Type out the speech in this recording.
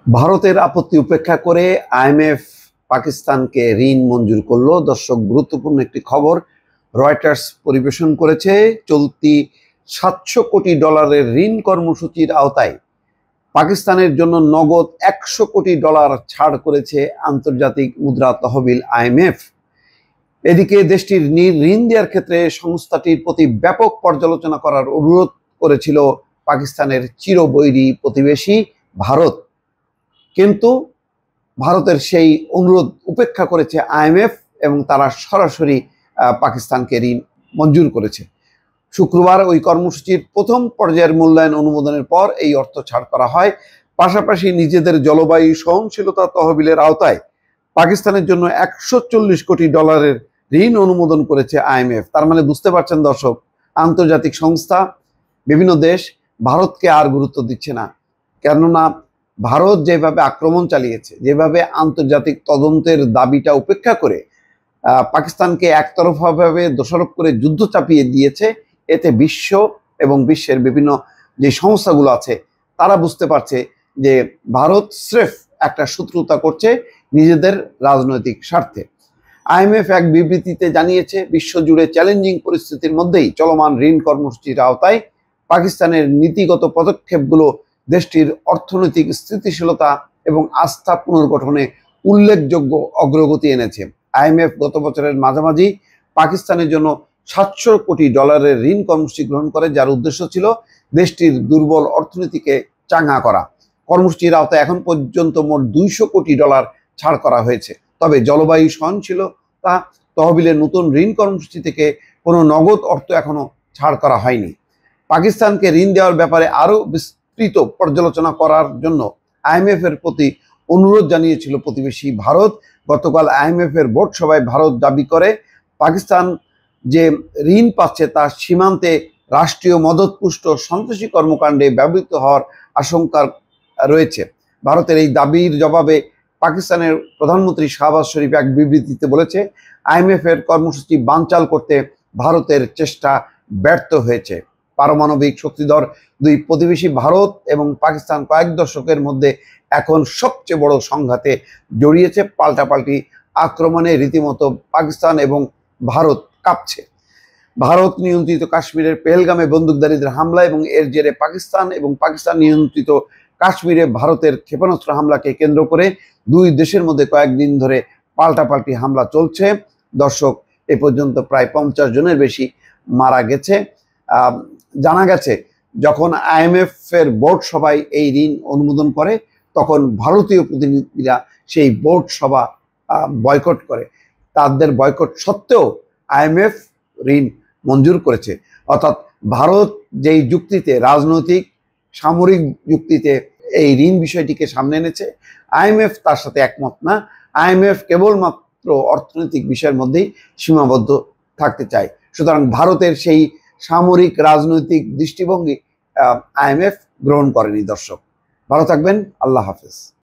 ভারতের আপত্তি উপেক্ষা করে আইএমএফ পাকিস্তানকে ঋণ মঞ্জুর করলো। দর্শক, গুরুত্বপূর্ণ একটি খবর রয়টার্স পরিবেশন করেছে। চলতি $700 কোটি ঋণ কর্মসূচির আওতায় পাকিস্তানের জন্য নগদ $100 কোটি ছাড় করেছে আন্তর্জাতিক মুদ্রা তহবিল আইএমএফ। এদিকে দেশটির ঋণ দেওয়ার ক্ষেত্রে সংস্থাটির প্রতি ব্যাপক পর্যালোচনা করার অনুরোধ করেছিল পাকিস্তানের চিরবৈরী প্রতিবেশী ভারত, কিন্তু ভারতের সেই অনুরোধ উপেক্ষা করেছে আইএমএফ এবং তারা সরাসরি পাকিস্তানকে ঋণ মঞ্জুর করেছে। শুক্রবার ওই কর্মসূচির প্রথম পর্যায়ের মূল্যায়ন অনুমোদনের পর এই অর্থ ছাড় করা হয়। পাশাপাশি নিজেদের জলবায়ু সহনশীলতা তহবিলের আওতায় পাকিস্তানের জন্য $140 কোটি ঋণ অনুমোদন করেছে আইএমএফ। তার মানে বুঝতে পারছেন দর্শক, আন্তর্জাতিক সংস্থা, বিভিন্ন দেশ ভারতকে আর গুরুত্ব দিচ্ছে না। কেননা ভারত যেভাবে আক্রমণ চালিয়েছে, যেভাবে আন্তর্জাতিক তদন্তের দাবিটা উপেক্ষা করে পাকিস্তানকে একতরফাভাবে দোষারোপ করে যুদ্ধ চাপিয়ে দিয়েছে, এতে বিশ্ব এবং বিশ্বের বিভিন্ন যে সংস্থাগুলো আছে তারা বুঝতে পারছে যে ভারত স্রেফ একটা শত্রুতা করছে নিজেদের রাজনৈতিক স্বার্থে। আইএমএফ এক বিবৃতিতে জানিয়েছে, বিশ্বজুড়ে চ্যালেঞ্জিং পরিস্থিতির মধ্যেই চলমান ঋণ কর্মসূচির আওতায় পাকিস্তানের নীতিগত পদক্ষেপগুলো দেশটির অর্থনৈতিক স্থিতিশীলতা এবং আস্থা পুনর্গঠনে উল্লেখযোগ্য অগ্রগতি এনেছে। আইএমএফ গত বছরের মাঝামাঝি পাকিস্তানের জন্য $700 কোটি ঋণ কর্মসূচি গ্রহণ করে, যার উদ্দেশ্য ছিল দেশটির দুর্বল অর্থনীতিকে চাঙ্গা করা। কর্মসূচির আওতায় এখন পর্যন্ত মোট $200 কোটি ছাড় করা হয়েছে। তবে জলবায়ু সহনশীলতা তহবিলের নতুন ঋণ কর্মসূচি থেকে কোনো নগদ অর্থ এখনো ছাড় করা হয়নি। পাকিস্তানকে ঋণ দেওয়ার ব্যাপারে আরও বিস্তৃত পর্যালোচনা করার জন্য আইএমএফ এর প্রতি অনুরোধ জানিয়েছিল প্রতিবেশী ভারত। গতকাল আইএমএফ এর বোর্ড সভায় ভারত দাবি করে পাকিস্তান যে ঋণ পাচ্ছে তা সীমান্তে রাষ্ট্রীয় মদতপুষ্ট সন্ত্রাসী কর্মকাণ্ডে ব্যবহৃত হওয়ার আশঙ্কা রয়েছে। ভারতের এই দাবির জবাবে পাকিস্তানের প্রধানমন্ত্রী শাহবাজ শরীফ এক বিবৃতিতে বলেছে, আইএমএফ এর কর্মসূচি বানচাল করতে ভারতের চেষ্টা ব্যর্থ হয়েছে। পারমাণবিক শক্তিধর দুই প্রতিবেশী ভারত এবং পাকিস্তান কয়েক দশকের মধ্যে এখন সবচেয়ে বড় সংঘাতে জড়িয়েছে। পাল্টাপাল্টি আক্রমণে রীতিমতো পাকিস্তান এবং ভারত কাঁপছে। ভারত নিয়ন্ত্রিত কাশ্মীরের পেহেলগামে বন্দুকধারীদের হামলা এবং এর জেরে পাকিস্তান এবং পাকিস্তান নিয়ন্ত্রিত কাশ্মীরে ভারতের ক্ষেপণাস্ত্র হামলাকে কেন্দ্র করে দুই দেশের মধ্যে কয়েকদিন ধরে পাল্টাপাল্টি হামলা চলছে। দর্শক, এ পর্যন্ত প্রায় 50 জনের বেশি মারা গেছে। জানা গেছে, যখন আইএমএফ এর বোর্ড সভায় এই ঋণ অনুমোদন করে তখন ভারতীয় প্রতিনিধিরা সেই বোর্ড সভা বয়কট করে। তাদের বয়কট সত্ত্বেও আইএমএফ ঋণ মঞ্জুর করেছে। অর্থাৎ ভারত যেই যুক্তিতে, রাজনৈতিক সামরিক যুক্তিতে এই ঋণ বিষয়টিকে সামনে এনেছে, আইএমএফ তার সাথে একমত না। আইএমএফ কেবলমাত্র অর্থনৈতিক বিষয়ের মধ্যেই সীমাবদ্ধ থাকতে চায়। সুতরাং ভারতের সেই সামরিক রাজনৈতিক দৃষ্টিভঙ্গি আইএমএফ গ্রহণ করেনি। দর্শক, ভালো থাকবেন। আল্লাহ হাফেজ।